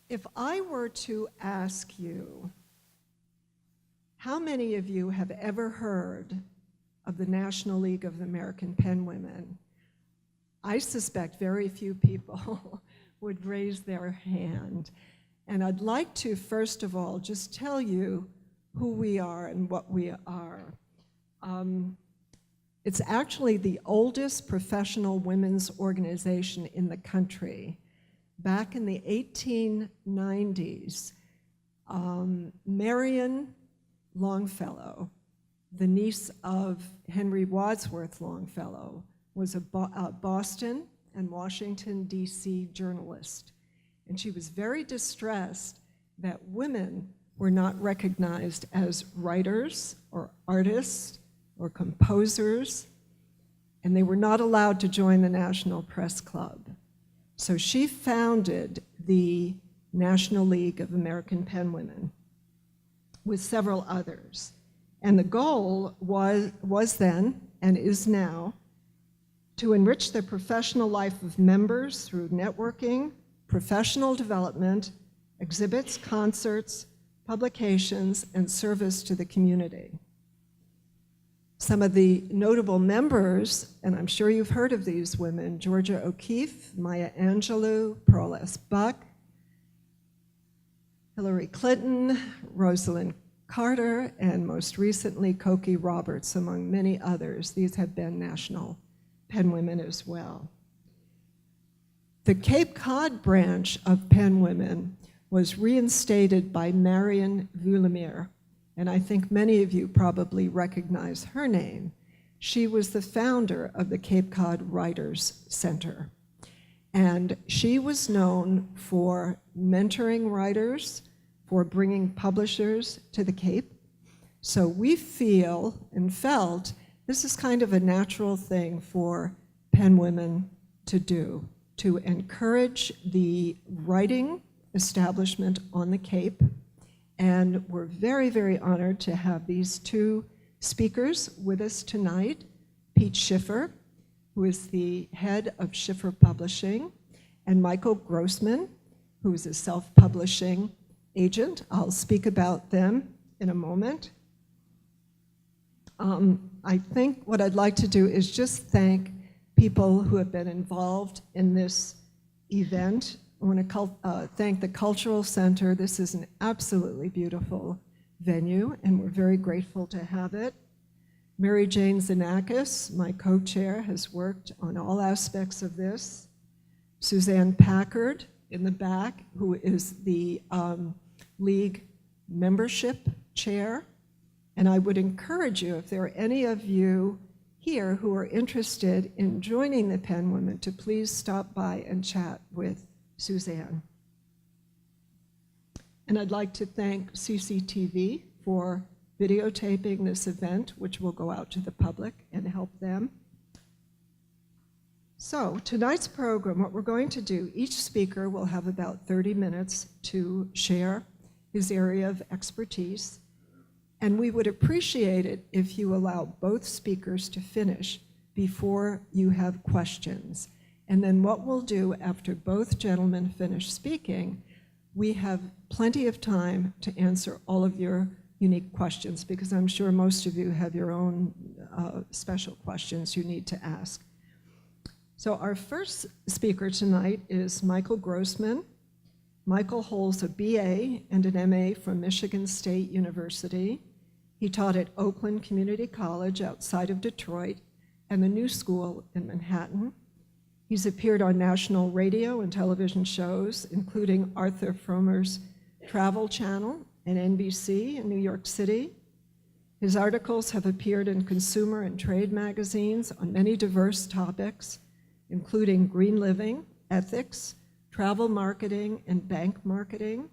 If I were to ask you, how many of you have ever heard of the National League of American Penwomen? I suspect very few people would raise their hand. And I'd like to, first of all, just tell you who we are and what we are. It's actually the oldest professional women's organization in the country. Back in the 1890s, Marion Longfellow, the niece of Henry Wadsworth Longfellow, was a Boston and Washington, D.C. journalist. And she was very distressed that women were not recognized as writers or artists or composers, and they were not allowed to join the National Press Club. So she founded the National League of American Penwomen with several others. And the goal was then, and is now, to enrich the professional life of members through networking, professional development, exhibits, concerts, publications, and service to the community. Some of the notable members, and I'm sure you've heard of these women: Georgia O'Keeffe, Maya Angelou, Pearl S. Buck, Hillary Clinton, Rosalind Carter, and most recently Cokie Roberts, among many others. These have been national penwomen as well. The Cape Cod branch of penwomen was reinstated by Marion Vuillemin, and I think many of you probably recognize her name. She was the founder of the Cape Cod Writers Center, and she was known for mentoring writers, for bringing publishers to the Cape. So we feel and felt this is kind of a natural thing for penwomen to do, to encourage the writing establishment on the Cape. And we're very, very honored to have these two speakers with us tonight: Pete Schiffer, who is the head of Schiffer Publishing, and Michael Grossman, who is a self-publishing agent. I'll speak about them in a moment. I think what I'd like to do is just thank people who have been involved in this event. I want to thank the Cultural Center. This is an absolutely beautiful venue, and we're very grateful to have it. Mary Jane Zanakis, my co-chair, has worked on all aspects of this. Suzanne Packard in the back, who is the League membership chair. And I would encourage you, if there are any of you here who are interested in joining the penwomen, to please stop by and chat with Suzanne. And I'd like to thank CCTV for videotaping this event, which will go out to the public and help them. So tonight's program, what we're going to do, each speaker will have about 30 minutes to share his area of expertise. And we would appreciate it if you allow both speakers to finish before you have questions. And then what we'll do after both gentlemen finish speaking, we have plenty of time to answer all of your unique questions, because I'm sure most of you have your own special questions you need to ask. So our first speaker tonight is Michael Grossman. Michael holds a BA and an MA from Michigan State University. He taught at Oakland Community College outside of Detroit and the New School in Manhattan. He's appeared on national radio and television shows, including Arthur Fromer's Travel Channel and NBC in New York City. His articles have appeared in consumer and trade magazines on many diverse topics, including green living, ethics, travel marketing, and bank marketing.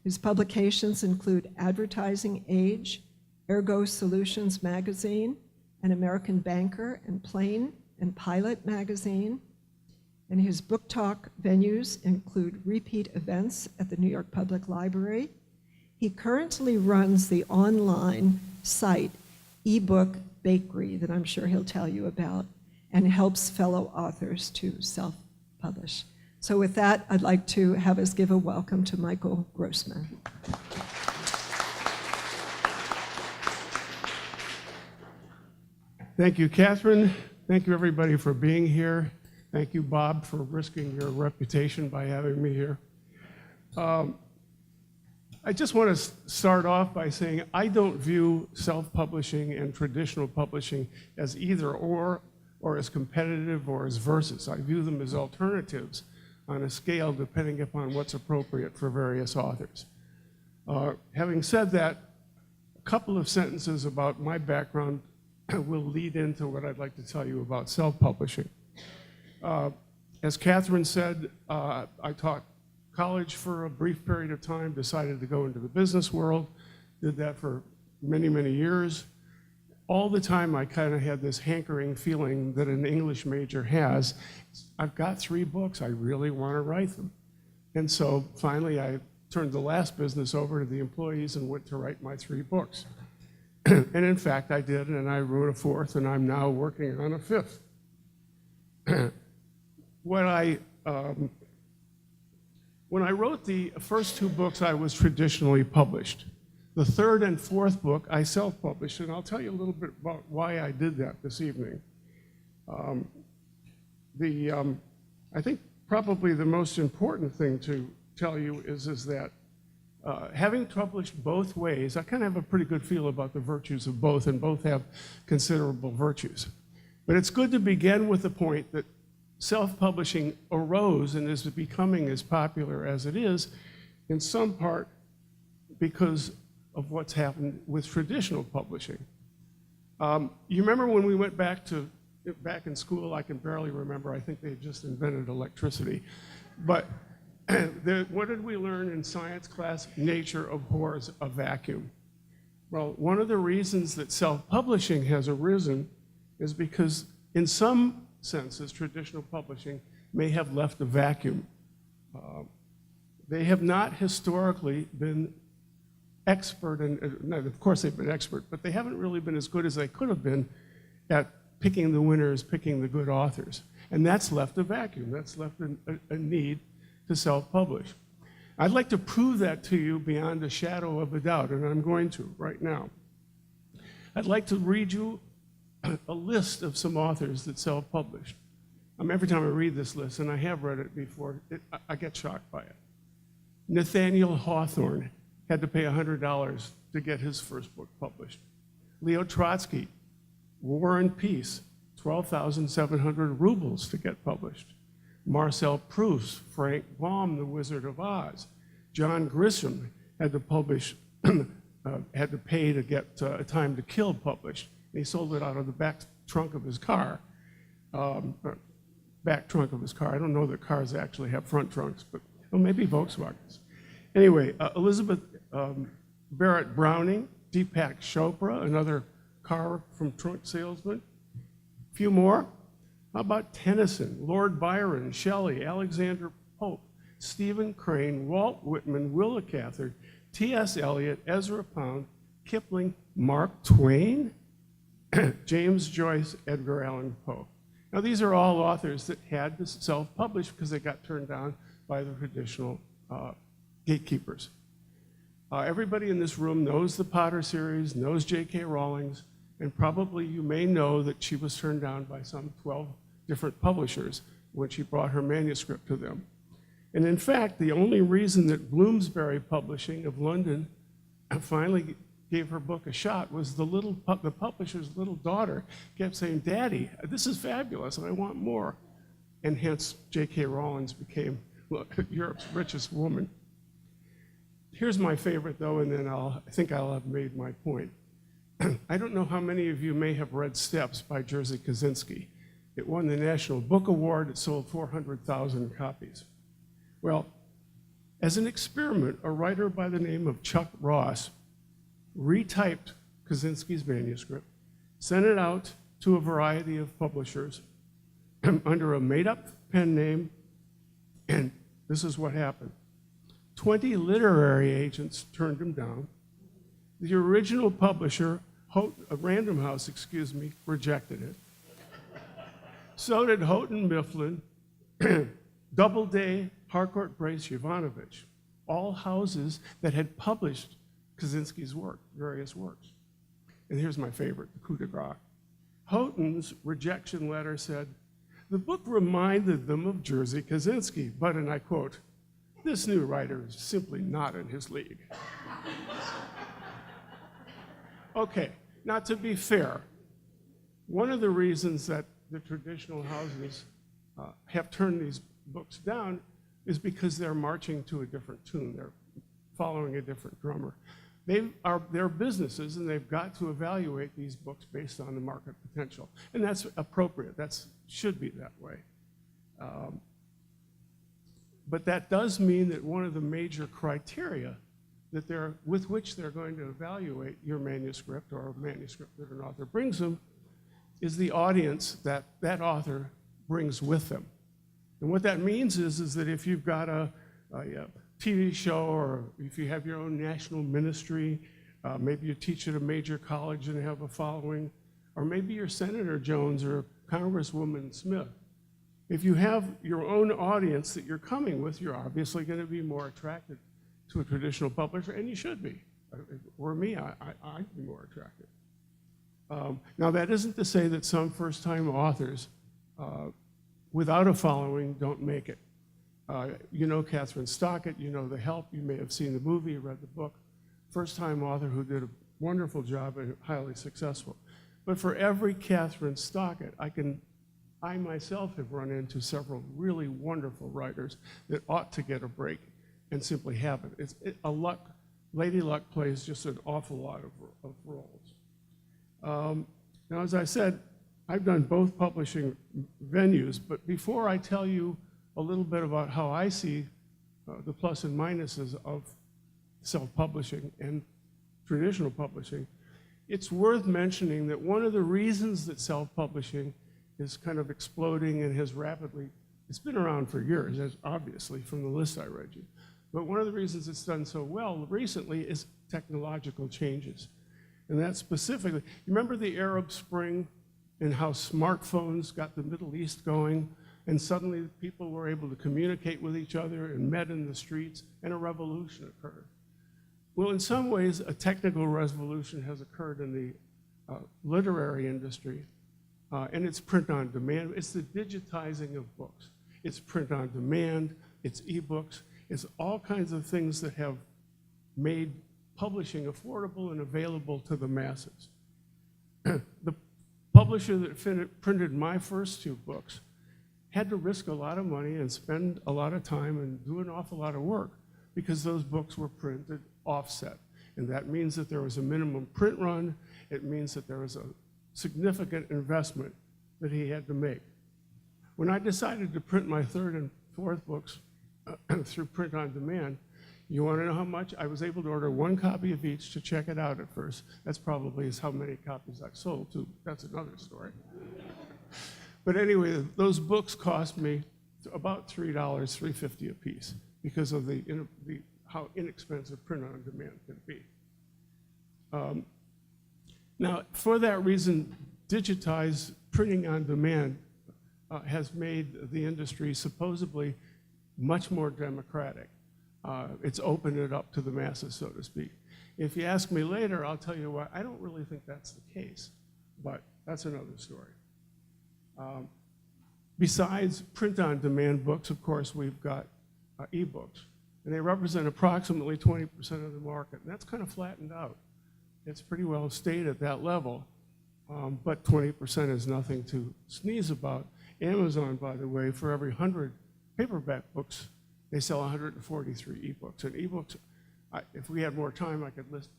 His publications include Advertising Age, Ergo Solutions Magazine, and American Banker, and Plane and Pilot Magazine. And his book talk venues include repeat events at the New York Public Library. He currently runs the online site eBook Bakery that I'm sure he'll tell you about, and helps fellow authors to self-publish. So with that, I'd like to have us give a welcome to Michael Grossman. Thank you, Catherine. Thank you, everybody, for being here. Thank you, Bob, for risking your reputation by having me here. I just want to start off by saying I don't view self-publishing and traditional publishing as either or as competitive or as versus. I view them as alternatives on a scale depending upon what's appropriate for various authors. Having said that, a couple of sentences about my background will lead into what I'd like to tell you about self-publishing. As Catherine said, I taught college for a brief period of time, decided to go into the business world, did that for many, many years. All the time I kind of had this hankering feeling that an English major has. I've got 3 books, I really want to write them. And so finally I turned the last business over to the employees and went to write my 3 books. And in fact, I did, and I wrote a 4th, and I'm now working on a 5th. When I wrote the first 2 books, I was traditionally published. The 3rd and 4th book, I self-published, and I'll tell you a little bit about why I did that this evening. I think probably the most important thing to tell you is that having published both ways, I kind of have a pretty good feel about the virtues of both, and both have considerable virtues. But it's good to begin with the point that self-publishing arose and is becoming as popular as it is, in some part because of what's happened with traditional publishing. You remember when we went back in school, I can barely remember, I think they had just invented electricity. But what did we learn in science class? Nature abhors a vacuum. Well, one of the reasons that self-publishing has arisen is because in some senses, traditional publishing may have left a vacuum. They have not historically been expert, and of course they've been expert, but they haven't really been as good as they could have been at picking the winners, picking the good authors. And that's left a vacuum. That's left a need to self-publish. I'd like to prove that to you beyond a shadow of a doubt, and I'm going to right now. I'd like to read you a list of some authors that self-published. Every time I read this list, and I have read it before, I get shocked by it. Nathaniel Hawthorne had to pay $100 to get his first book published. Leo Trotsky, War and Peace, 12,700 rubles to get published. Marcel Proust, Frank Baum, The Wizard of Oz. John Grisham had to publish, had to pay to get A Time to Kill published. He sold it out of the back trunk of his car. Back trunk of his car. I don't know that cars actually have front trunks, but well, maybe Volkswagens. Anyway, Elizabeth Barrett Browning, Deepak Chopra, another car from trunk salesman. A few more. How about Tennyson, Lord Byron, Shelley, Alexander Pope, Stephen Crane, Walt Whitman, Willa Cather, T.S. Eliot, Ezra Pound, Kipling, Mark Twain, James Joyce, Edgar Allan Poe. Now these are all authors that had to self-publish because they got turned down by the traditional gatekeepers. Everybody in this room knows the Potter series, knows J.K. Rowling, and probably you may know that she was turned down by some 12 different publishers when she brought her manuscript to them. And in fact, the only reason that Bloomsbury Publishing of London finally gave her book a shot was the publisher's little daughter kept saying, "Daddy, this is fabulous, and I want more." And hence, J.K. Rowling became Europe's richest woman. Here's my favorite, though, and then I think I'll have made my point. I don't know how many of you may have read Steps by Jerzy Kosinski. It won the National Book Award. It sold 400,000 copies. Well, as an experiment, a writer by the name of Chuck Ross retyped Kosinski's manuscript, sent it out to a variety of publishers under a made-up pen name, and this is what happened. 20 literary agents turned him down. The original publisher, Random House, rejected it. So did Houghton Mifflin, Doubleday, Harcourt, Brace, Yovanovitch, all houses that had published Kaczynski's work, various works. And here's my favorite, the coup de grace. Houghton's rejection letter said, the book reminded them of Jerzy Kaczynski, but, and I quote, this new writer is simply not in his league. Okay, now to be fair, one of the reasons that the traditional houses have turned these books down is because they're marching to a different tune. They're following a different drummer. They're businesses, and they've got to evaluate these books based on the market potential. And that's appropriate. That should be that way. But that does mean that one of the major criteria with which they're going to evaluate your manuscript or a manuscript that an author brings them is the audience that that author brings with them. And what that means is that if you've got a TV show, or if you have your own national ministry, maybe you teach at a major college and have a following, or maybe you're Senator Jones or Congresswoman Smith. If you have your own audience that you're coming with, you're obviously going to be more attracted to a traditional publisher, and you should be. Or me, I'd be more attracted. Now, that isn't to say that some first-time authors without a following don't make it. You know Catherine Stockett, you know The Help, you may have seen the movie, you read the book. First-time author who did a wonderful job and highly successful. But for every Catherine Stockett, I myself have run into several really wonderful writers that ought to get a break and simply haven't. Lady Luck plays just an awful lot of roles. Now, as I said, I've done both publishing venues, but before I tell you a little bit about how I see the plus and minuses of self-publishing and traditional publishing, it's worth mentioning that one of the reasons that self-publishing is kind of exploding and has rapidly, it's been around for years, as obviously from the list I read you, but one of the reasons it's done so well recently is technological changes. And that's specifically, you remember the Arab Spring and how smartphones got the Middle East going, and suddenly people were able to communicate with each other and met in the streets, and a revolution occurred. Well, in some ways, a technical revolution has occurred in the literary industry, and it's print on demand. It's the digitizing of books. It's print on demand, it's ebooks, it's all kinds of things that have made publishing affordable and available to the masses. The publisher that printed my first two books had to risk a lot of money and spend a lot of time and do an awful lot of work because those books were printed offset. And that means that there was a minimum print run. It means that there was a significant investment that he had to make. When I decided to print my third and fourth books through print on demand, you want to know how much? I was able to order one copy of each to check it out at first. That's probably how many copies I sold too. That's another story. But anyway, those books cost me about $3, $3.50 a piece because of how inexpensive print on demand can be. Now, for that reason, digitized printing on demand has made the industry supposedly much more democratic. It's opened it up to the masses, so to speak. If you ask me later, I'll tell you why. I don't really think that's the case, but that's another story. Besides print-on-demand books, of course, we've got ebooks, and they represent approximately 20% of the market, and that's kind of flattened out. It's pretty well stayed at that level, but 20% is nothing to sneeze about. Amazon, by the way, for every 100 paperback books, they sell 143 ebooks. And ebooks, if we had more time, I could list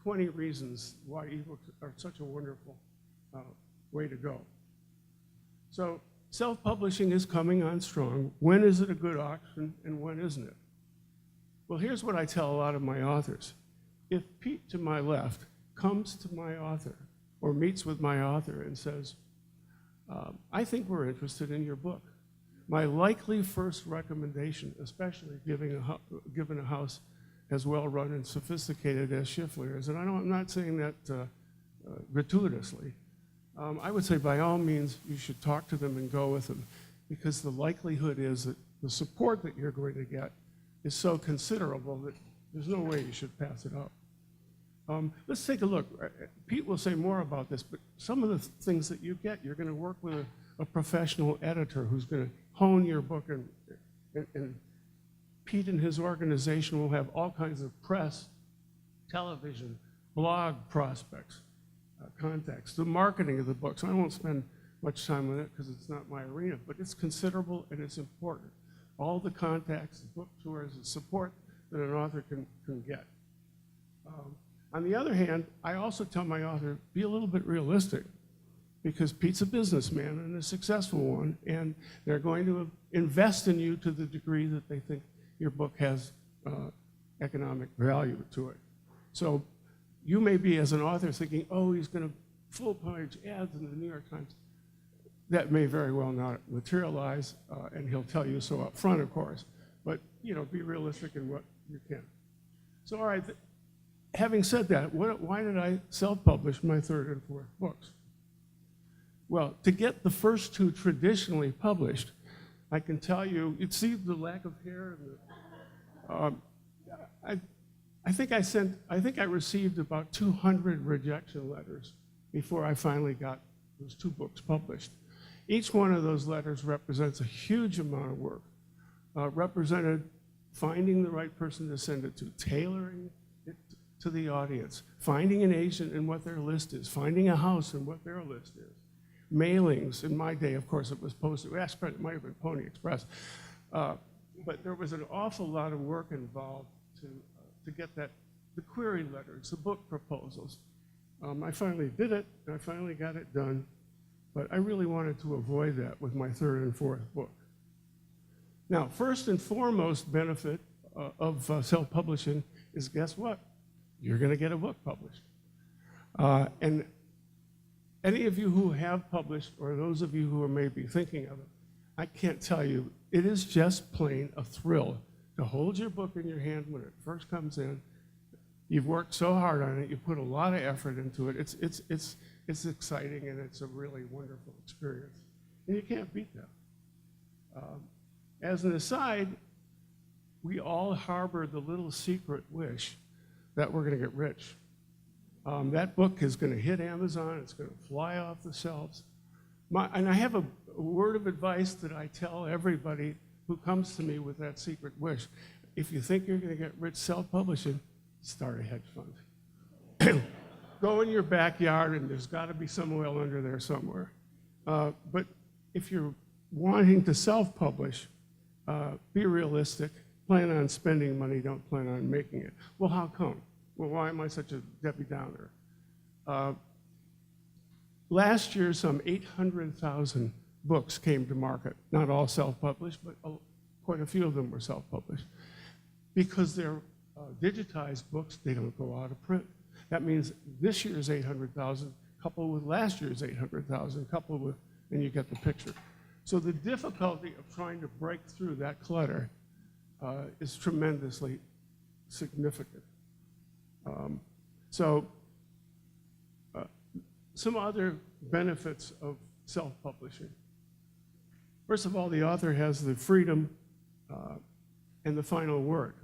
20 reasons why ebooks are such a wonderful way to go. So self-publishing is coming on strong. When is it a good option and when isn't it? Well, here's what I tell a lot of my authors. If Pete to my left comes to my author or meets with my author and says, I think we're interested in your book, my likely first recommendation, especially given a house as well run and sophisticated as Schiffer is, and I'm not saying that gratuitously, I would say by all means you should talk to them and go with them, because the likelihood is that the support that you're going to get is so considerable that there's no way you should pass it up. Let's take a look. Pete will say more about this, but some of the things that you get, you're going to work with a professional editor who's going to hone your book, and Pete and his organization will have all kinds of press, television, blog prospects, contacts, the marketing of the book. So I won't spend much time on it because it's not my arena, but it's considerable and it's important. All the contacts, the book tours, the support that an author can get. On the other hand, I also tell my author, be a little bit realistic, because Pete's a businessman and a successful one, and they're going to invest in you to the degree that they think your book has economic value to it. So you may be, as an author, thinking, oh, he's going to full-page ads in the New York Times. That may very well not materialize, and he'll tell you so up front, of course. But, be realistic in what you can. So, all right, having said that, why did I self-publish my third and fourth books? Well, to get the first two traditionally published, I can tell you, you'd see the lack of hair. And I think I received about 200 rejection letters before I finally got those two books published. Each one of those letters represents a huge amount of work, represented finding the right person to send it to, tailoring it to the audience, finding an agent and what their list is, finding a house and what their list is, mailings. In my day, of course, it was posted. It might have been Pony Express, but there was an awful lot of work involved to get the query letters, the book proposals. I finally did it, and I finally got it done, but I really wanted to avoid that with my third and fourth book. Now, first and foremost benefit of self-publishing is, guess what? You're going to get a book published. And any of you who have published, or those of you who are maybe thinking of it, I can't tell you, it is just plain a thrill to hold your book in your hand when it first comes in. You've worked so hard on it, you put a lot of effort into it. It's exciting, and it's a really wonderful experience. And you can't beat that. As an aside, we all harbor the little secret wish that we're going to get rich. That book is going to hit Amazon. It's going to fly off the shelves. And I have a word of advice that I tell everybody who comes to me with that secret wish. If you think you're going to get rich self-publishing, start a hedge fund. Go in your backyard, and there's got to be some oil under there somewhere. But if you're wanting to self-publish, be realistic. Plan on spending money, don't plan on making it. Well, how come? Well, why am I such a Debbie Downer? Last year, some 800,000 books came to market. Not all self-published, but quite a few of them were self-published. Because they're digitized books, they don't go out of print. That means this year's 800,000 coupled with last year's 800,000 coupled with, and you get the picture. So the difficulty of trying to break through that clutter is tremendously significant. Some other benefits of self-publishing. First of all, the author has the freedom and the final word.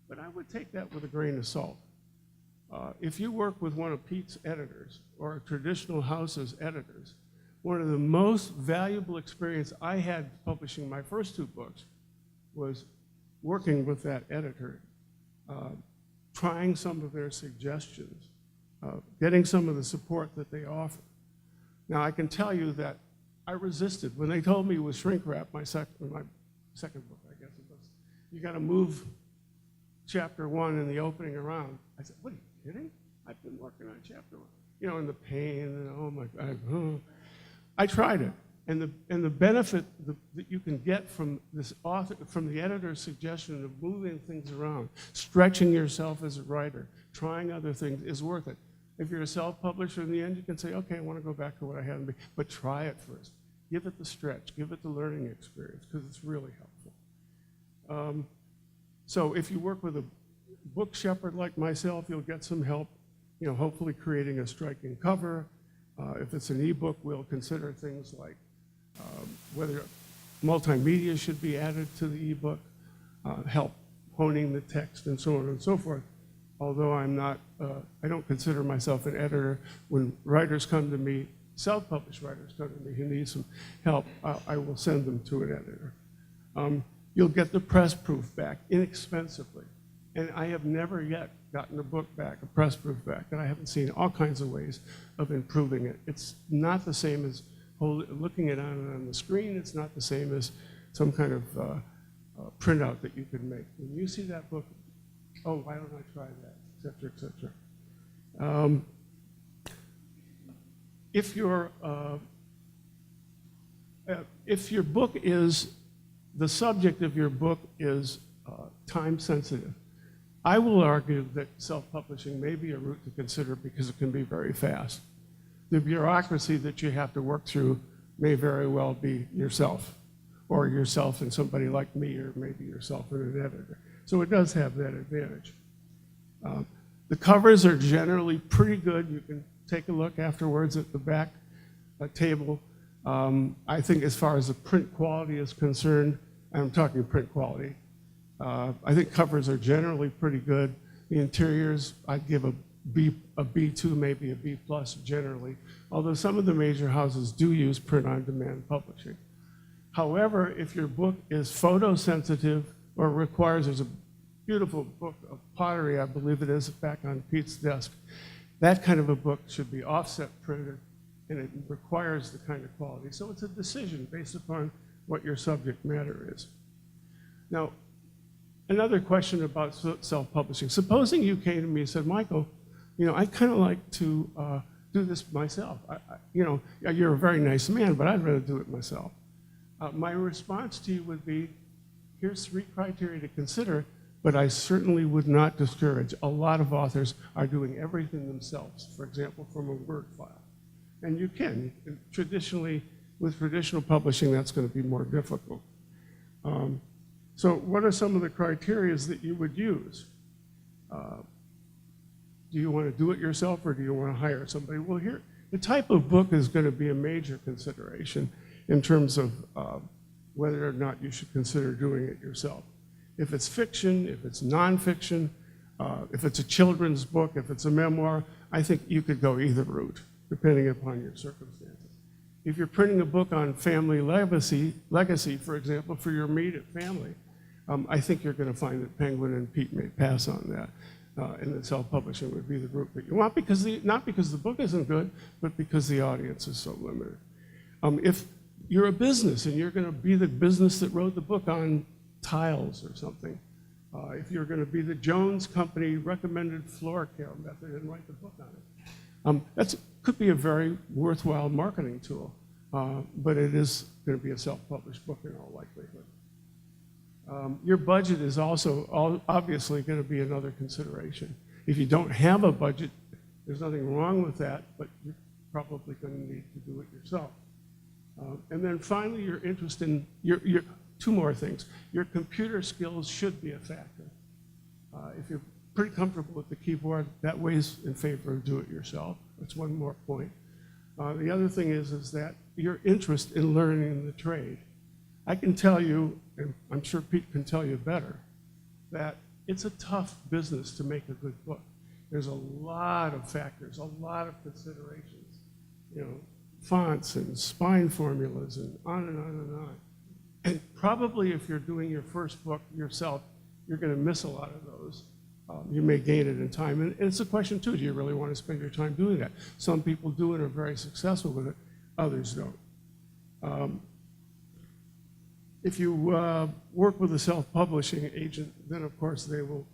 But I would take that with a grain of salt. If you work with one of Pete's editors or a traditional house's editors, one of the most valuable experience I had publishing my first two books was working with that editor, trying some of their suggestions, getting some of the support that they offer. Now, I can tell you that I resisted. When they told me with shrink wrap, my second book, I guess it was, you got to move chapter 1 in the opening around. I said, what are you kidding? I've been working on chapter 1. And the pain, and oh my God. I tried it. And the benefit that you can get from this author, from the editor's suggestion of moving things around, stretching yourself as a writer, trying other things is worth it. If you're a self-publisher, in the end, you can say, okay, I want to go back to what I had, but try it first. Give it the stretch, give it the learning experience, because it's really helpful. So if you work with a book shepherd like myself, you'll get some help, hopefully creating a striking cover. If it's an ebook, we'll consider things like whether multimedia should be added to the ebook, help honing the text and so on and so forth. Although I'm not, I don't consider myself an editor. When writers come to me, self-published writers come to me who need some help, I will send them to an editor. You'll get the press proof back inexpensively. And I have never yet gotten a book back, a press proof back, and I haven't seen all kinds of ways of improving it. It's not the same as looking at it on the screen. It's not the same as some kind of printout that you can make. When you see that book, oh, why don't I try that, et cetera, et cetera. If your book is, the subject of your book is time sensitive, I will argue that self-publishing may be a route to consider because it can be very fast. The bureaucracy that you have to work through may very well be yourself, or yourself and somebody like me, or maybe yourself and an editor. So it does have that advantage. The covers are generally pretty good. You can take a look afterwards at the back table. I think as far as the print quality is concerned, I'm talking print quality, I think covers are generally pretty good. The interiors, I'd give a B2, maybe a B+ generally, although some of the major houses do use print-on-demand publishing. However, if your book is photosensitive or requires, there's a beautiful book of pottery, I believe it is, back on Pete's desk. That kind of a book should be offset printed, and it requires the kind of quality. So it's a decision based upon what your subject matter is. Now, another question about self-publishing. Supposing you came to me and said, Michael, you know, I'd kind of like to do this myself. You know, you're a very nice man, but I'd rather do it myself. My response to you would be, here's 3 criteria to consider, but I certainly would not discourage. A lot of authors are doing everything themselves, for example, from a Word file. And you can. Traditionally, with traditional publishing, that's going to be more difficult. So what are some of the criteria that you would use? Do you want to do it yourself, or do you want to hire somebody? Well, here, the type of book is going to be a major consideration in terms of whether or not you should consider doing it yourself. If it's fiction, if it's nonfiction, if it's a children's book, if it's a memoir, I think you could go either route, depending upon your circumstances. If you're printing a book on family legacy, for example, for your immediate family, I think you're going to find that Penguin and Pete may pass on that, and that self-publishing would be the route that you want, because not because the book isn't good, but because the audience is so limited. If you're a business and you're going to be the business that wrote the book on tiles or something, if you're going to be the Jones Company recommended floor care method and write the book on it, that could be a very worthwhile marketing tool, but it is going to be a self-published book in all likelihood. Your budget is also obviously going to be another consideration. If you don't have a budget, there's nothing wrong with that, but you're probably going to need to do it yourself. And then finally, your interest in, two more things. Your computer skills should be a factor. If you're pretty comfortable with the keyboard, that weighs in favor of do it yourself. That's one more point. The other thing is that your interest in learning the trade. I can tell you, and I'm sure Pete can tell you better, that it's a tough business to make a good book. There's a lot of factors, a lot of considerations, you know, fonts and spine formulas and on and on and on. And probably if you're doing your first book yourself, you're going to miss a lot of those. You may gain it in time. And it's a question too, do you really want to spend your time doing that? Some people do and are very successful with it, others don't. If you work with a self-publishing agent, then of course they will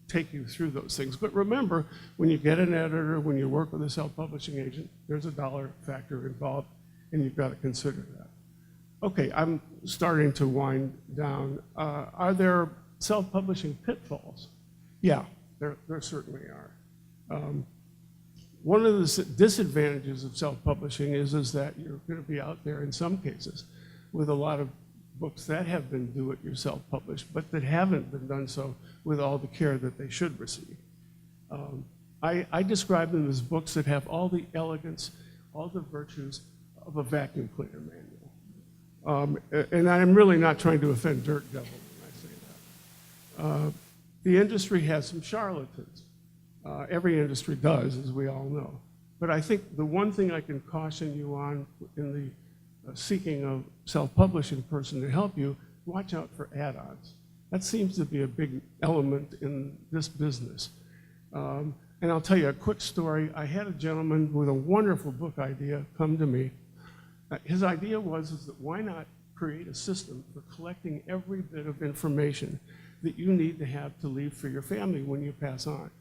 take you through those things. But remember, when you get an editor, when you work with a self-publishing agent, there's a dollar factor involved, and you've got to consider that. Okay, I'm starting to wind down. Are there self-publishing pitfalls? Yeah, there certainly are. One of the disadvantages of self-publishing is that you're going to be out there in some cases with a lot of books that have been do-it-yourself published, but that haven't been done so with all the care that they should receive. I describe them as books that have all the elegance, all the virtues of a vacuum cleaner And I'm really not trying to offend Dirt Devil when I say that. The industry has some charlatans. Every industry does, as we all know. But I think the one thing I can caution you on in the seeking a self-publishing person to help you, watch out for add-ons. That seems to be a big element in this business. And I'll tell you a quick story. I had a gentleman with a wonderful book idea come to me. His idea was that why not create a system for collecting every bit of information that you need to have to leave for your family when you pass on.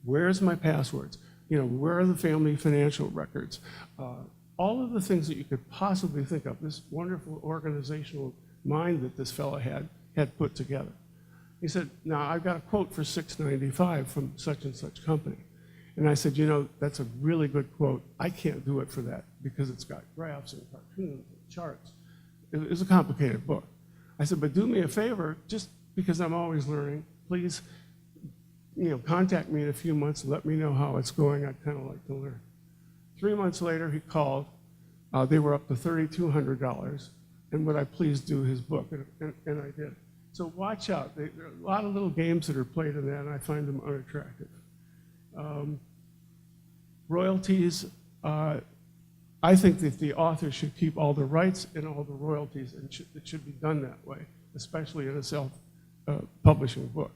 Where's my passwords? Where are the family financial records? All of the things that you could possibly think of, this wonderful organizational mind that this fellow had put together. He said, now I've got a quote for $6.95 from such and such company. And I said, that's a really good quote. I can't do it for that because it's got graphs and cartoons and charts. It was a complicated book. I said, but do me a favor, just because I'm always learning, please, contact me in a few months and let me know how it's going. I'd kind of like to learn. 3 months later, he called. They were up to $3,200. And would I please do his book? And I did. So watch out. There are a lot of little games that are played in that, and I find them unattractive. Royalties, I think that the author should keep all the rights and all the royalties, and it should be done that way, especially in a self-publishing book.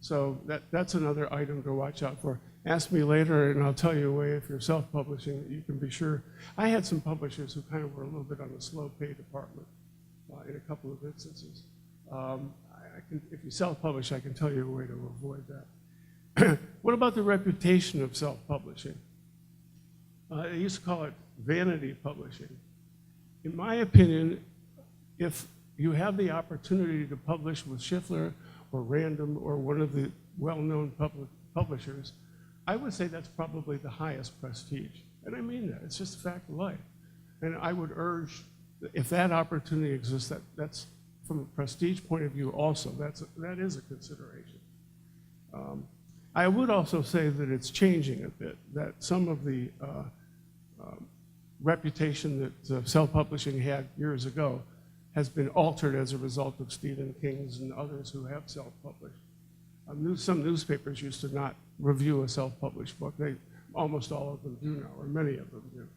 So that's another item to watch out for. Ask me later, and I'll tell you a way if you're self-publishing that you can be sure. I had some publishers who kind of were a little bit on the slow pay department in a couple of instances. If you self-publish, I can tell you a way to avoid that. What about the reputation of self-publishing? They used to call it vanity publishing. In my opinion, if you have the opportunity to publish with Schiffer or Random or one of the well-known publishers, I would say that's probably the highest prestige. And I mean that. It's just a fact of life. And I would urge, if that opportunity exists, that's from a prestige point of view also, that is a consideration. I would also say that it's changing a bit, that some of the reputation that self-publishing had years ago has been altered as a result of Stephen King's and others who have self-published. Some newspapers used to not review a self-published book. Almost all of them do now, or many of them do.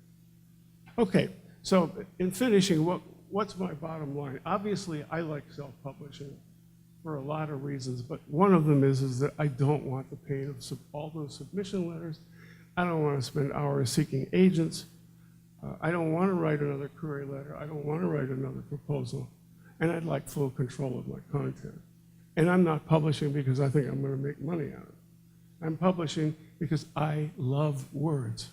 Okay, so in finishing, what's my bottom line? Obviously, I like self-publishing for a lot of reasons, but one of them is that I don't want the pain of all those submission letters. I don't want to spend hours seeking agents. I don't want to write another query letter. I don't want to write another proposal. And I'd like full control of my content. And I'm not publishing because I think I'm going to make money out of it. I'm publishing because I love words.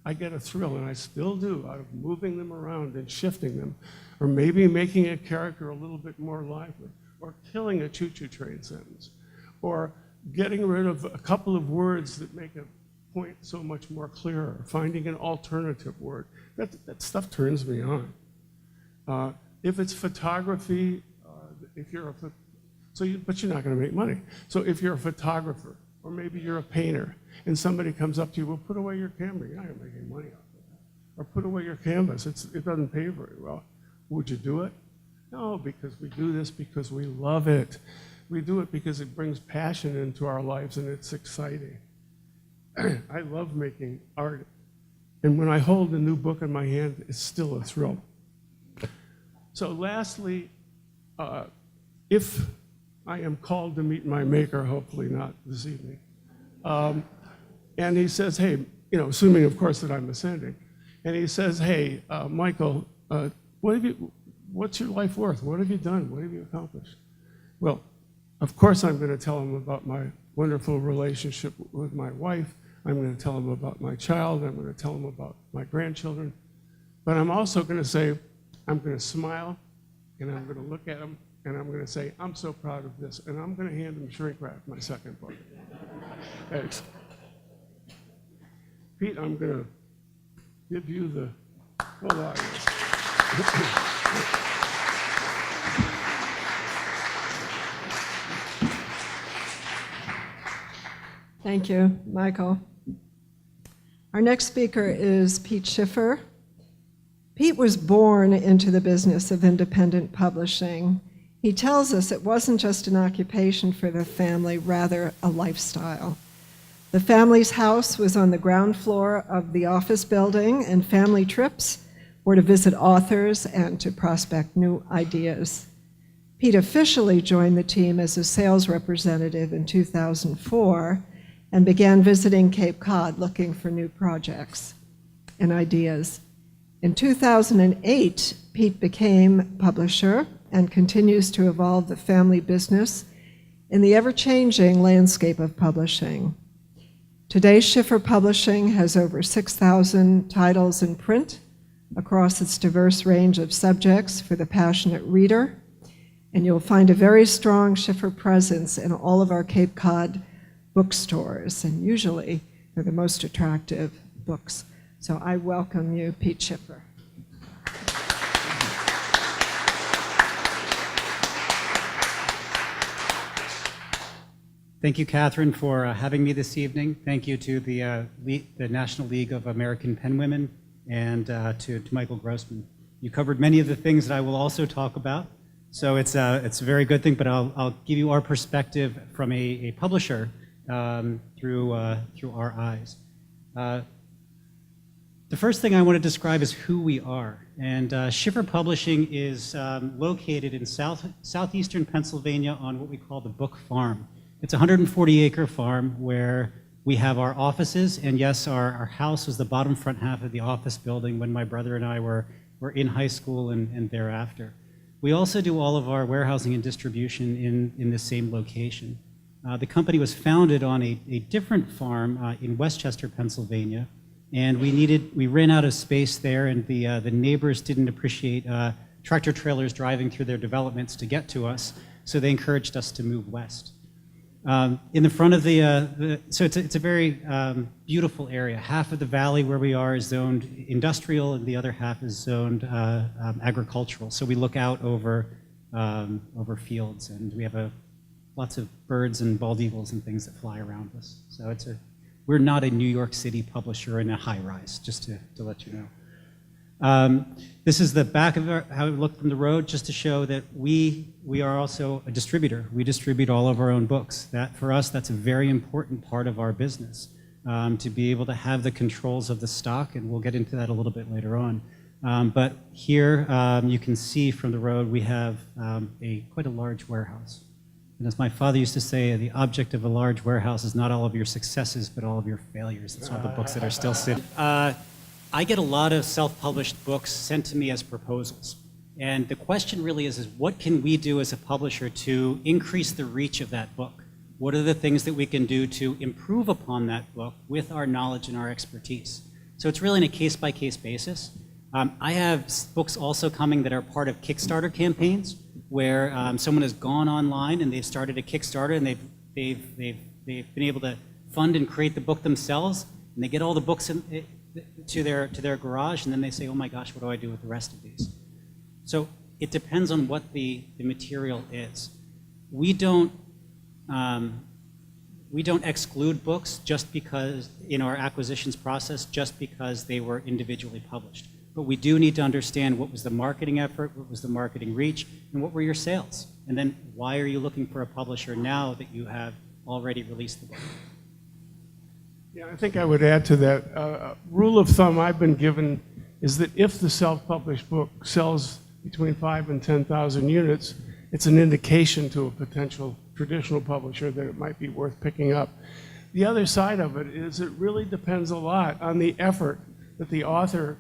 I get a thrill, and I still do, out of moving them around and shifting them, or maybe making a character a little bit more lively, or killing a choo-choo train sentence, or getting rid of a couple of words that make a point so much more clearer, finding an alternative word. That stuff turns me on. If it's photography, but you're not going to make money. So if you're a photographer, or maybe you're a painter, and somebody comes up to you, well, put away your camera. You're not going to make any money off of that. Or put away your canvas. It doesn't pay very well. Would you do it? No, because we do this because we love it. We do it because it brings passion into our lives, and it's exciting. I love making art. And when I hold a new book in my hand, it's still a thrill. So lastly, if I am called to meet my maker, hopefully not this evening, and he says, hey, assuming of course that I'm ascending, and he says, hey, Michael, what's your life worth? What have you done? What have you accomplished? Well, of course I'm going to tell him about my wonderful relationship with my wife. I'm going to tell him about my child. I'm going to tell him about my grandchildren. But I'm also going to say, I'm going to smile, and I'm going to look at him, and I'm going to say, I'm so proud of this. And I'm going to hand him Shrink Wrap, my second book. Thanks. Pete, I'm going to give you the whole audience. Thank you, Michael. Our next speaker is Pete Schiffer. Pete was born into the business of independent publishing. He tells us it wasn't just an occupation for the family, rather a lifestyle. The family's house was on the ground floor of the office building, and family trips were to visit authors and to prospect new ideas. Pete officially joined the team as a sales representative in 2004 and began visiting Cape Cod looking for new projects and ideas. In 2008, Pete became publisher and continues to evolve the family business in the ever-changing landscape of publishing. Today, Schiffer Publishing has over 6,000 titles in print across its diverse range of subjects for the passionate reader, and you'll find a very strong Schiffer presence in all of our Cape Cod bookstores, and usually they're the most attractive books. So I welcome you, Pete Schiffer. Thank you, Catherine, for having me this evening. Thank you to the National League of American Penwomen and to Michael Grossman. You covered many of the things that I will also talk about, so it's a very good thing, but I'll give you our perspective from a publisher through our eyes. The first thing I want to describe is who we are. And Schiffer Publishing is located in southeastern Pennsylvania on what we call the Book Farm. It's a 140-acre farm where we have our offices, and yes, our house was the bottom front half of the office building when my brother and I were in high school and thereafter. We also do all of our warehousing and distribution in the same location. The company was founded on a different farm in Westchester, Pennsylvania, and we ran out of space there, and the neighbors didn't appreciate tractor trailers driving through their developments to get to us, so they encouraged us to move west. In the front of so it's a very beautiful area. Half of the valley where we are is zoned industrial, and the other half is zoned agricultural. So we look out over fields, and we have lots of birds and bald eagles and things that fly around us. So we're not a New York City publisher in a high rise, just to let you know. This is the back of how we look from the road, just to show that we are also a distributor. We distribute all of our own books. That, for us, that's a very important part of our business, to be able to have the controls of the stock, and we'll get into that a little bit later on. But here, you can see from the road, we have quite a large warehouse. And as my father used to say, the object of a large warehouse is not all of your successes, but all of your failures. It's all the books that are still sitting. I get a lot of self-published books sent to me as proposals. And the question really is what can we do as a publisher to increase the reach of that book? What are the things that we can do to improve upon that book with our knowledge and our expertise? So it's really on a case-by-case basis. I have books also coming that are part of Kickstarter campaigns where someone has gone online and they've started a Kickstarter, and they've been able to fund and create the book themselves, and they get all the books to their garage, and then they say, oh my gosh, what do I do with the rest of these? So it depends on what the material is. We don't exclude books just because, in our acquisitions process, just because they were individually published. But we do need to understand what was the marketing effort, what was the marketing reach, and what were your sales? And then why are you looking for a publisher now that you have already released the book? Yeah, I think I would add to that. Rule of thumb I've been given is that if the self-published book sells between 5,000 and 10,000 units, it's an indication to a potential traditional publisher that it might be worth picking up. The other side of it is it really depends a lot on the effort that the author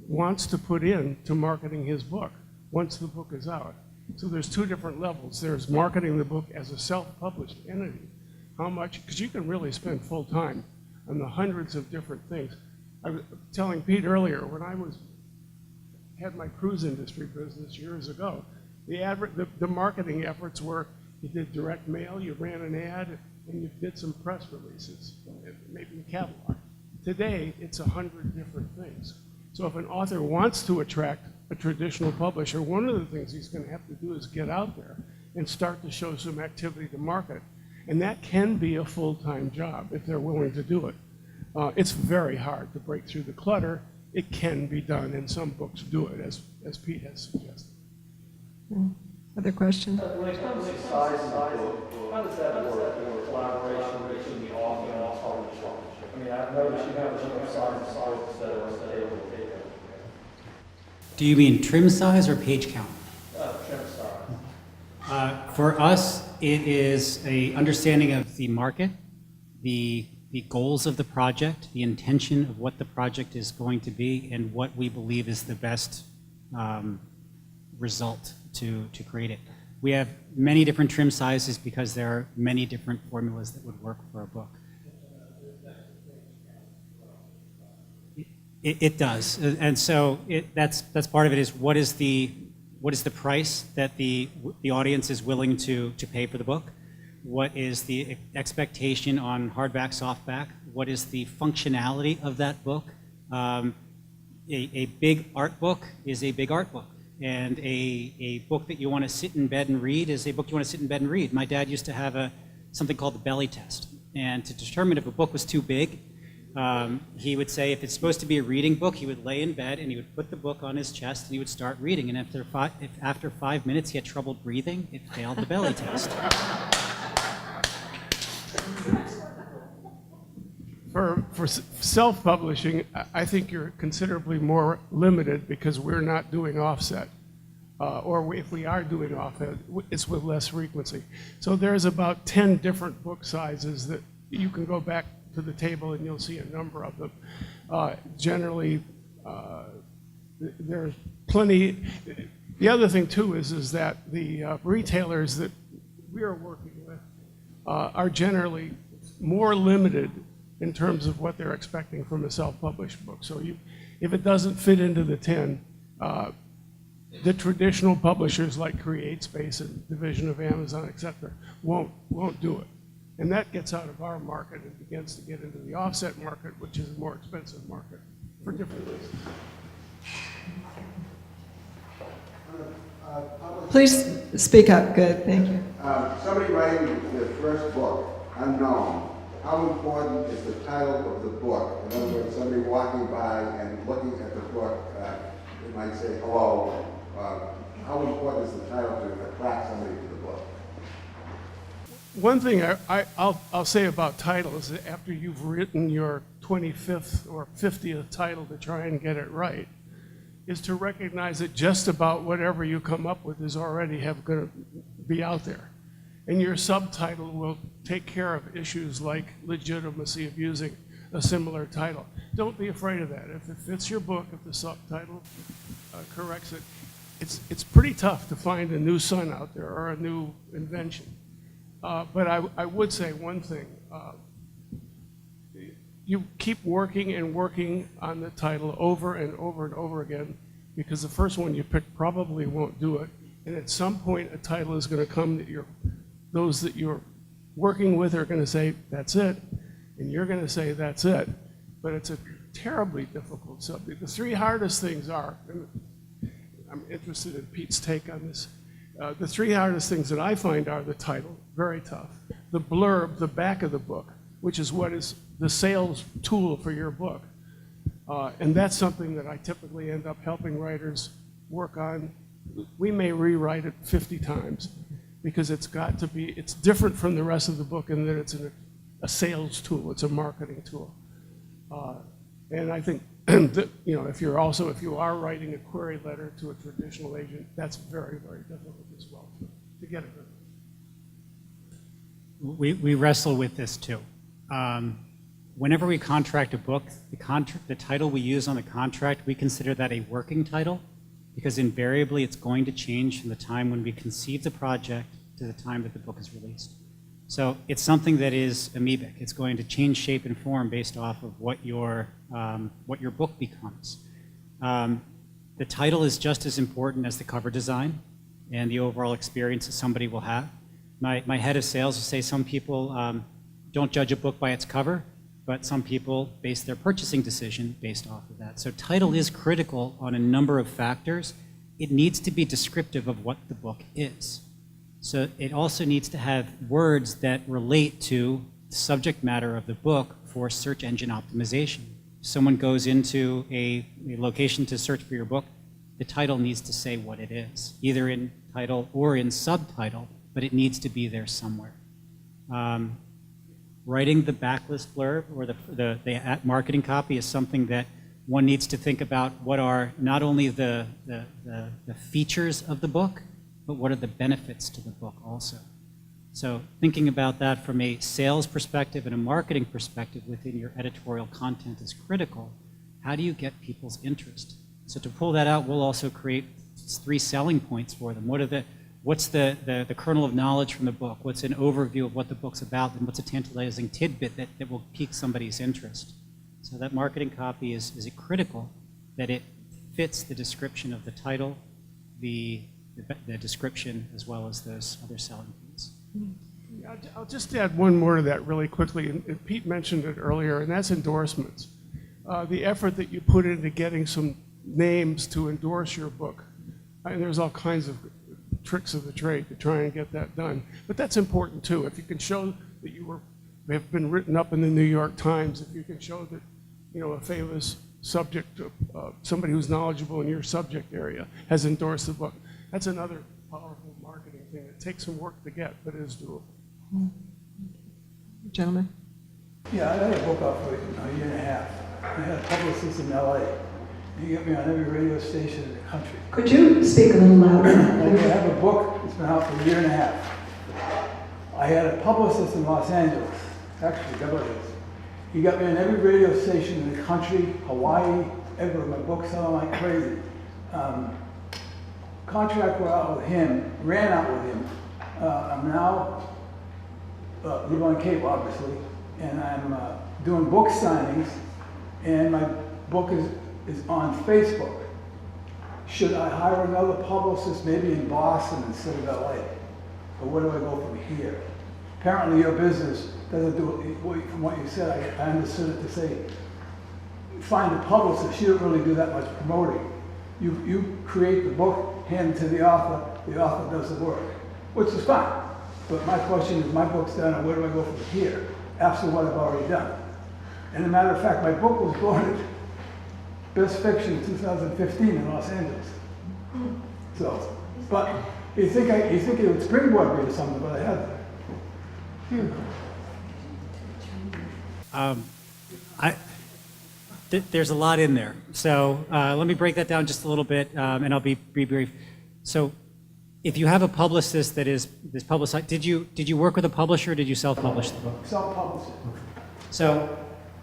wants to put in to marketing his book once the book is out. So there's two different levels. There's marketing the book as a self-published entity. How much, because you can really spend full time on the hundreds of different things. I was telling Pete earlier, when I had my cruise industry business years ago, the marketing efforts were you did direct mail, you ran an ad, and you did some press releases, maybe a catalog. Today, it's 100 different things. So if an author wants to attract a traditional publisher, one of the things he's going to have to do is get out there and start to show some activity to market. And that can be a full-time job if they're willing to do it. It's very hard to break through the clutter it can be done, and some books do it, as Pete has suggested. Other questions? When it comes to size of the book, how does that work in collaboration between the author and the publisher? I mean, I've noticed you have different sizes of books that are on the table. Do you mean trim size or page count? Trim size. For us, it is a understanding of the market, the goals of the project, the intention of what the project is going to be, and what we believe is the best result to create it. We have many different trim sizes because there are many different formulas that would work for a book. It does, and so that's part of it. Is what is the price that the audience is willing to pay for the book? What is the expectation on hardback, softback? What is the functionality of that book? A big art book is a big art book, and a book that you want to sit in bed and read is a book you want to sit in bed and read. My dad used to have something called the belly test, and to determine if a book was too big, he would say if it's supposed to be a reading book, he would lay in bed and he would put the book on his chest and he would start reading. And if after 5 minutes he had trouble breathing, it failed the belly test. For self-publishing, I think you're considerably more limited because we're not doing offset. Or if we are doing offset, it's with less frequency. So there's about 10 different book sizes that you can go back to the table and you'll see a number of them. Generally, there's plenty. The other thing too is that the retailers that we are working with are generally more limited in terms of what they're expecting from a self-published book. So if it doesn't fit into the 10, the traditional publishers like CreateSpace and Division of Amazon, et cetera, won't do it. And that gets out of our market and begins to get into the offset market, which is a more expensive market for different reasons. Please speak up. Good, thank you. Somebody writing their first book, unknown, how important is the title of the book? In other words, somebody walking by and looking at the book, they might say, hello. How important is the title to attract somebody to the book? One thing I'll say about titles, is that after you've written your 25th or 50th title to try and get it right, is to recognize that just about whatever you come up with is already going to be out there. And your subtitle will take care of issues like legitimacy of using a similar title. Don't be afraid of that. If it fits your book, if the subtitle corrects it, it's pretty tough to find a new sun out there or a new invention. But I would say one thing. You keep working and working on the title over and over and over again, because the first one you pick probably won't do it. And at some point, a title is going to come that those that you're working with are going to say, that's it. And you're going to say, that's it. But it's a terribly difficult subject. The three hardest things are, and I'm interested in Pete's take on this. The three hardest things that I find are the title, very tough. The blurb, the back of the book, which is what is the sales tool for your book. And that's something that I typically end up helping writers work on. We may rewrite it 50 times because it's different from the rest of the book in that it's a sales tool, it's a marketing tool. And I think that, if you are writing a query letter to a traditional agent, that's very, very difficult as well to get it right. We wrestle with this too. Whenever we contract a book, the title we use on the contract, we consider that a working title, because invariably it's going to change from the time when we conceive the project to the time that the book is released. So it's something that is amoebic. It's going to change shape and form based off of what your book becomes. The title is just as important as the cover design and the overall experience that somebody will have. My head of sales will say some people don't judge a book by its cover, but some people base their purchasing decision based off of that. So title is critical on a number of factors. It needs to be descriptive of what the book is. So it also needs to have words that relate to the subject matter of the book for search engine optimization. someone goes into a location to search for your book, the title needs to say what it is, either in title or in subtitle, but it needs to be there somewhere. Writing the backlist blurb or the marketing copy is something that one needs to think about. What are not only the features of the book, but what are the benefits to the book also? So thinking about that from a sales perspective and a marketing perspective within your editorial content is critical. How do you get people's interest? So to pull that out, we'll also create 3 selling points for them. What's the kernel of knowledge from the book? What's an overview of what the book's about? And what's a tantalizing tidbit that will pique somebody's interest? So that marketing copy is it critical that it fits the description of the title, the description, as well as those other selling points. Yeah, I'll just add one more to that really quickly, and Pete mentioned it earlier, and that's endorsements. The effort that you put into getting some names to endorse your book. And there's all kinds of tricks of the trade to try and get that done. But that's important too. If you can show that have been written up in the New York Times, if you can show that, a famous subject, somebody who's knowledgeable in your subject area has endorsed the book, that's another powerful marketing thing. It takes some work to get, but it is doable. Gentlemen? Yeah, I had a book out for a year and a half. I had a publicist in LA. He got me on every radio station in the country. Could you speak a little louder? I have a book that's been out for a year and a half. I had a publicist in Los Angeles, actually Beverly Hills. He got me on every radio station in the country, Hawaii, everywhere. My book's selling like crazy. Contract went out with him, ran out with him. I'm now live on Cape, obviously, and I'm doing book signings, and my book is on Facebook. Should I hire another publicist, maybe in Boston instead of LA? Or where do I go from here? Apparently your business doesn't do it, from what you said, I understood it to say, find a publicist. You don't really do that much promoting. You create the book, hand it to the author does the work, which is fine. But my question is, my book's done, and where do I go from here after what I've already done? And as a matter of fact, my book was voted Best Fiction 2015 in Los Angeles. So, but you think it would springboard me to something, but I haven't. There's a lot in there. So let me break that down just a little bit, and I'll be brief. So if you have a publicist that is publicized, did you work with a publisher or did you self-publish the book? Self-published. So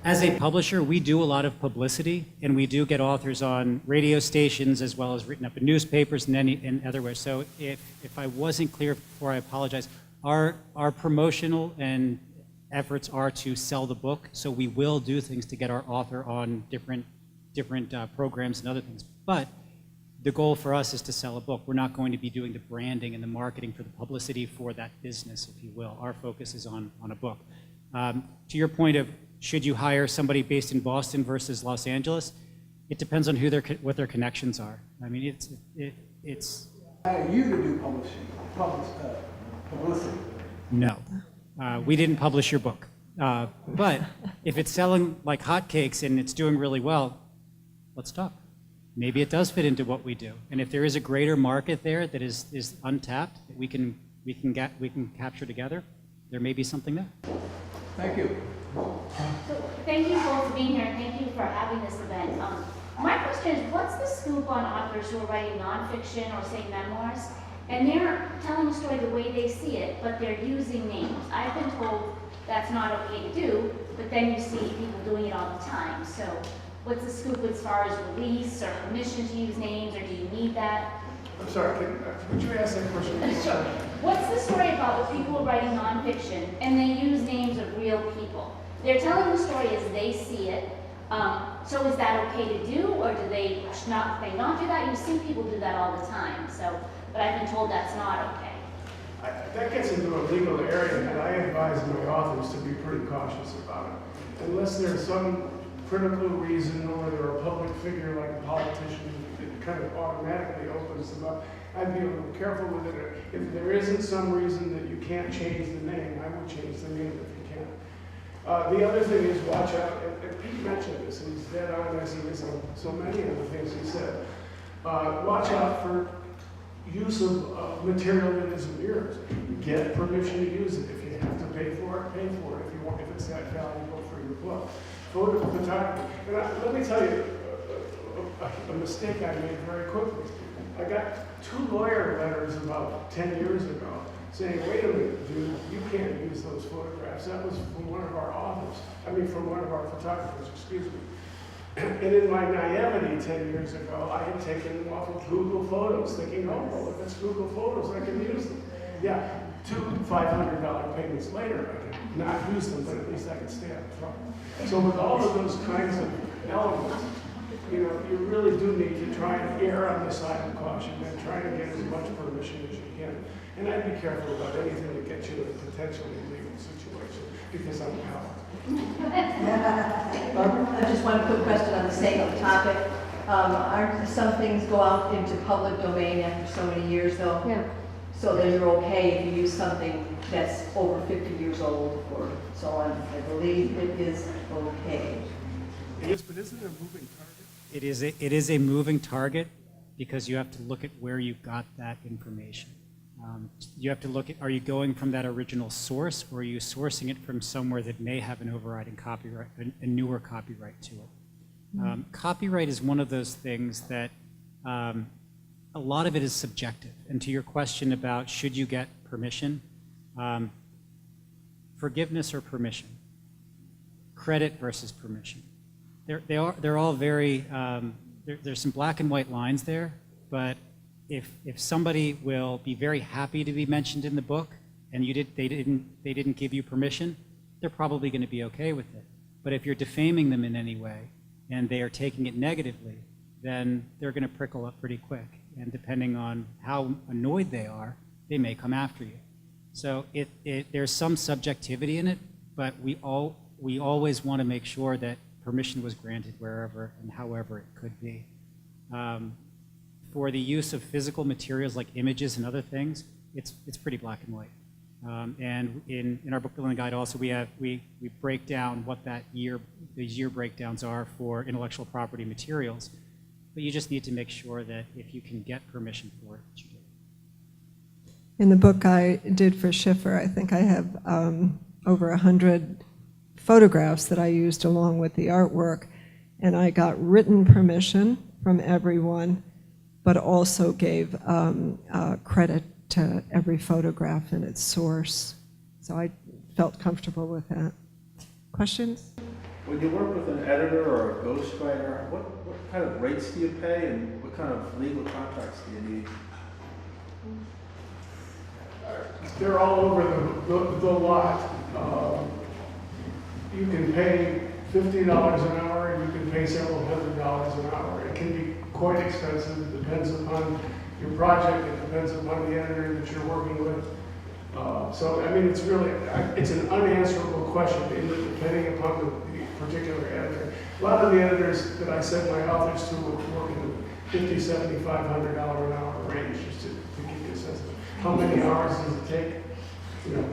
as a publisher, we do a lot of publicity, and we do get authors on radio stations as well as written up in newspapers and in other ways. So if I wasn't clear before, I apologize. Our promotional and efforts are to sell the book, so we will do things to get our author on different programs and other things. But the goal for us is to sell a book. We're not going to be doing the branding and the marketing for the publicity for that business, if you will. Our focus is on a book. To your point of should you hire somebody based in Boston versus Los Angeles, it depends on what their connections are. I mean, it's. Hire you to do publicity. No. We didn't publish your book. But if it's selling like hotcakes and it's doing really well, let's talk. Maybe it does fit into what we do. And if there is a greater market there that is untapped that we can capture together, there may be something there. Thank you. So thank you both for being here, and thank you for having this event. My question is, what's the scoop on authors who are writing nonfiction or say memoirs, and they're telling the story the way they see it, but they're using names? I've been told that's not okay to do, but then you see people doing it all the time. So what's the scoop as far as release or permission to use names, or do you need that? I'm sorry, would you ask that question? Sure. What's the story about the people writing nonfiction and they use names of real people? They're telling the story as they see it. So is that okay to do, or do they not do that? You see people do that all the time. So, but I've been told that's not okay. That gets into a legal area, and I advise my authors to be pretty cautious about it. Unless there's some critical reason, or they're a public figure like a politician, it kind of automatically opens them up. I'd be a little careful with it. If there isn't some reason that you can't change the name, I would change the name if you can. The other thing is watch out, and Pete mentioned this, and he's dead on as he is on so many of the things he said. Watch out for use of material that isn't yours. Get permission to use it. If you have to pay for it, pay for it. If you want, if it's that valuable for your book. Photo photography. And let me tell you a mistake I made very quickly. I got 2 lawyer letters about 10 years ago saying, wait a minute, dude, you can't use those photographs. That was from one of our authors. From one of our photographers, excuse me. And in my naivety 10 years ago, I had taken them off of Google Photos, thinking, oh, well, if it's Google Photos, I can use them. Yeah, 2 $500 payments later, I can not use them, but at least I can stay out of trouble. So with all of those kinds of elements, you really do need to try and err on the side of caution and try to get as much permission as you can. And I'd be careful about anything that gets you in a potentially illegal situation, because I'm a coward. I just one quick question on the same topic. Aren't some things go out into public domain after so many years though? Yeah. So then you're okay if you use something that's over 50 years old or so on. I believe it is okay. It is, but isn't it a moving target? It is a moving target because you have to look at where you got that information. You have to look at, are you going from that original source, or are you sourcing it from somewhere that may have an overriding copyright, a newer copyright to it? Copyright is one of those things that a lot of it is subjective. And to your question about should you get permission, forgiveness or permission, credit versus permission. They're all very, there's some black and white lines there, but if somebody will be very happy to be mentioned in the book and they didn't give you permission, they're probably going to be okay with it. But if you're defaming them in any way and they are taking it negatively, then they're going to prickle up pretty quick. And depending on how annoyed they are, they may come after you. So there's some subjectivity in it, but we always want to make sure that permission was granted wherever and however it could be. For the use of physical materials like images and other things, it's pretty black and white. And in our book building guide also we break down what these year breakdowns are for intellectual property materials. But you just need to make sure that if you can get permission for it, that you do. In the book I did for Schiffer, I think I have over 100 photographs that I used along with the artwork, and I got written permission from everyone, but also gave credit to every photograph and its source. So I felt comfortable with that. Questions? When you work with an editor or a ghostwriter, what kind of rates do you pay, and what kind of legal contracts do you need? They're all over the lot. You can pay $50 an hour, and you can pay several $100s an hour. It can be quite expensive. It depends upon your project. It depends upon the editor that you're working with. So, I mean, it's an unanswerable question, depending upon the particular editor. A lot of the editors that I send my authors to will work in the $50, $75, $100 an hour range, just to give you a sense of how many hours does it take.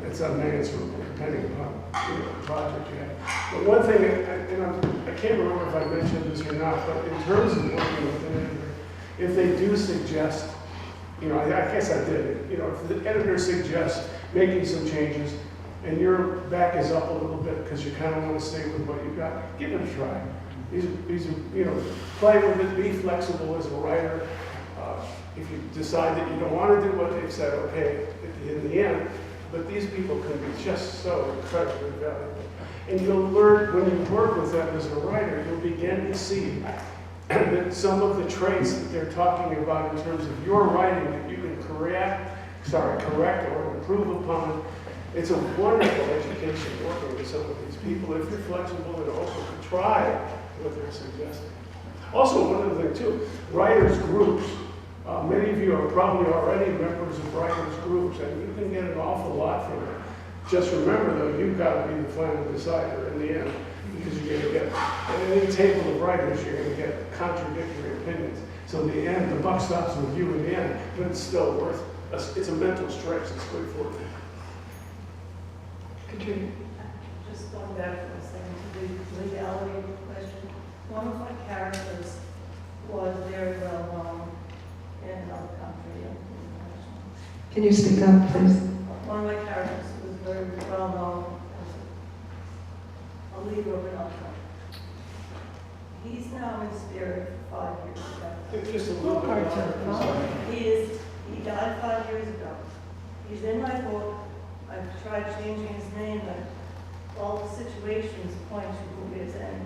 It's unanswerable depending upon the project you have. But one thing, and I can't remember if I mentioned this or not, but in terms of working with an editor, if they do suggest, I guess I did, if the editor suggests making some changes and your back is up a little bit because you kind of want to stay with what you've got, give it a try. These are, play with it, be flexible as a writer. If you decide that you don't want to do what they've said, okay, in the end, but these people can be just so incredibly valuable. And you'll learn, when you work with them as a writer, you'll begin to see that some of the traits that they're talking about in terms of your writing that you can correct or improve upon. It's a wonderful education working with some of these people if you're flexible and open to try what they're suggesting. Also, one other thing too, writers groups. Many of you are probably already members of writers groups, and you can get an awful lot from it. Just remember though, you've got to be the final decider in the end, because you're going to get, at any table of writers, you're going to get contradictory opinions. So in the end, the buck stops with you in the end, but it's still worth, it's a mental stretch that's good for you. Katrina? Just come back to this thing, to the legality question. One of my characters was very well known in another country. Can you speak up, please? One of my characters was very well known as a leader of another country. He's now in spirit for 5 years ago. Just a little bit. He died 5 years ago. He's in my book. I've tried changing his name, but all the situations point to who he is anyway.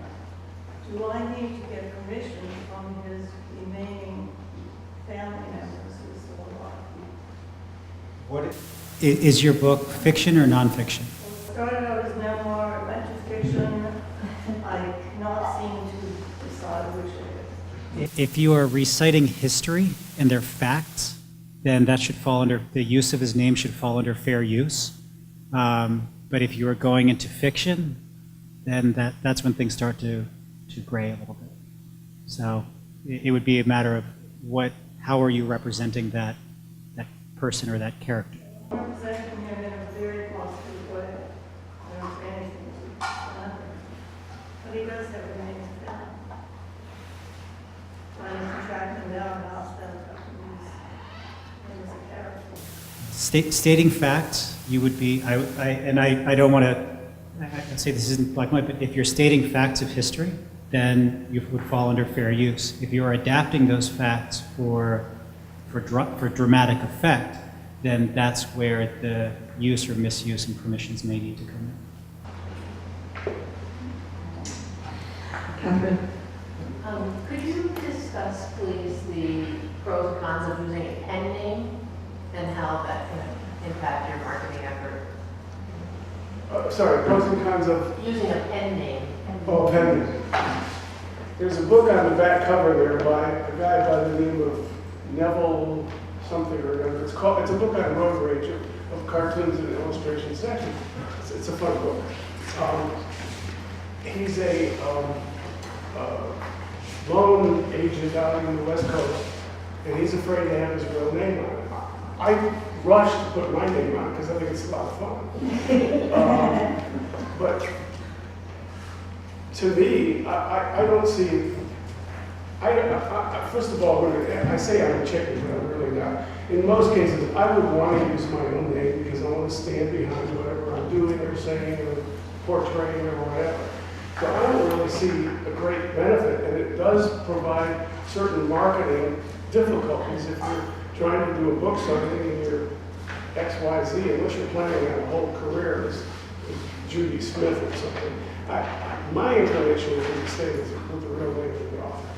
Do I need to get permission from his remaining family members who are still alive? What is your book fiction or nonfiction? It started out as memoir, it went to fiction. I cannot seem to decide which it is. If you are reciting history and they're facts, then that should fall under, the use of his name should fall under fair use. But if you are going into fiction, then that's when things start to gray a little bit. So it would be a matter of how are you representing that person or that character? I'm representing him in a very positive way. I don't say anything to nothing. But he does have a name down. I need to track him down and ask them him as a character. Stating facts, you would be, I don't want to, I'd say this isn't black and white, but if you're stating facts of history, then you would fall under fair use. If you are adapting those facts for dramatic effect, then that's where the use or misuse and permissions may need to come in. Catherine? Could you discuss, please, the pros and cons of using a pen name and how that can impact your marketing effort? Sorry, pros and cons of Using a pen name. pen name. There's a book on the back cover there by a guy by the name of Neville something or another. It's a book on road rage of cartoons and illustrations. It's a fun book. He's a loan agent out in the West Coast, and he's afraid to have his real name on it. I rushed to put my name on it because I think it's a lot of fun. But to me, I don't see. First of all, I say I'm a chicken, but I'm really not. In most cases, I would want to use my own name because I want to stand behind whatever I'm doing or saying or portraying or whatever. So I don't really see a great benefit, and it does provide certain marketing difficulties if you're trying to do a book signing and you're XYZ, unless you're planning on a whole career as Judy Smith or something. My inclination would be to stay with the real name of the author.